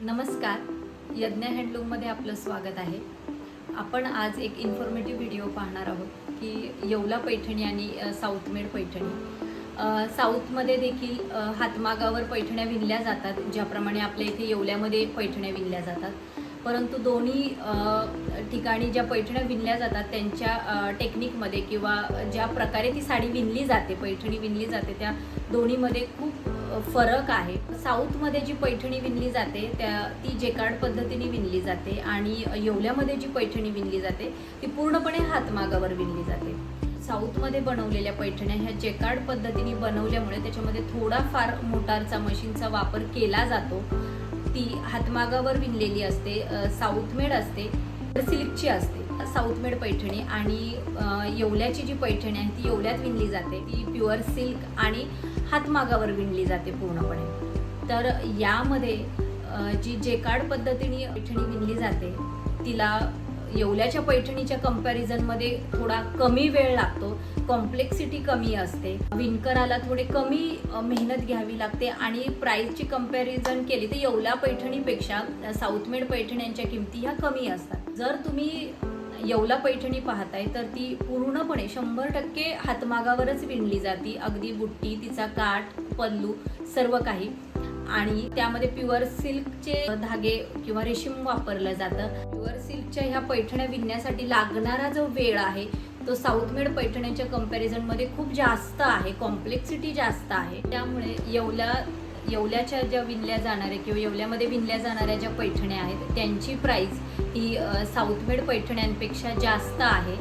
नमस्कार, यज्ञ हँडलूममध्ये आपलं स्वागत आहे। आपण आज एक इन्फॉर्मेटिव्ह व्हिडिओ पाहणार आहोत की येवला पैठणी आणि साऊथमेड पैठणी। साऊथमध्ये देखील हातमागावर पैठण्या विणल्या जातात, ज्याप्रमाणे आपल्या इथे येवल्यामध्ये पैठण्या विणल्या जातात। परंतु दोन्ही ठिकाणी ज्या पैठण्या विणल्या जातात त्यांच्या टेक्निकमध्ये किंवा ज्या प्रकारे ती साडी विणली जाते, पैठणी विणली जाते, त्या दोन्हीमध्ये खूप फरक आहे। साऊथमध्ये जी पैठणी विणली जाते ती जेकार्ड पद्धतीने विणली जाते आणि येवल्यामध्ये जी पैठणी विणली जाते ती पूर्णपणे हातमागावर विणली जाते। साऊथमध्ये बनवलेल्या पैठण्या ह्या जेकार्ड पद्धतीने बनवल्यामुळे त्याच्यामध्ये थोडाफार मोटारचा मशीनचा वापर केला जातो। ती हातमागावर विणलेली असते, साऊथमेड असते, सिल्कची असते। साऊथमेड पैठणी आणि येवल्याची जी पैठणी आहे ती येवल्यात विणली जाते, ती प्युअर सिल्क आणि हातमागावर विणली जाते पूर्णपणे। तर यामध्ये जी जेकार्ड पद्धतीने पैठणी विणली जाते तिला येवल्याच्या पैठणीच्या कंपॅरिझनमध्ये थोडा कमी वेळ लागतो, कॉम्प्लेक्सिटी कमी असते, विणकराला थोडे कमी मेहनत घ्यावी लागते आणि प्राईसची कंपॅरिझन केली तर येवला पैठणीपेक्षा साऊथमेड पैठण्यांच्या किमती ह्या कमी असतात। जर तुम्ही येवला पैठणी पाहताय तर ती पूर्णपणे 100% हातमागावरच विणली जाते, अगदी बुट्टी, तिचा काठ, पल्लू सर्व काही, आणि त्यामध्ये प्युअर सिल्कचे धागे किंवा रेशीम वापरलं जातं। प्युअर सिल्कच्या ह्या पैठण्या विणण्यासाठी लागणारा जो वेळ आहे तो साऊथमेड पैठण्यांच्या कंपॅरिझनमध्ये खूप जास्त आहे, कॉम्प्लेक्सिटी जास्त आहे। त्यामुळे येवल्याच्या ज्या विणल्या जाणाऱ्या किंवा येवल्यामध्ये विणल्या जाणाऱ्या ज्या पैठण्या आहेत त्यांची प्राईस ही साऊथमेड पैठण्यांपेक्षा जास्त आहे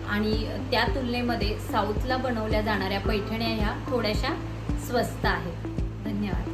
आणि त्या तुलनेमध्ये साऊथला बनवल्या जाणाऱ्या पैठण्या ह्या थोड्याशा स्वस्त आहेत। धन्यवाद।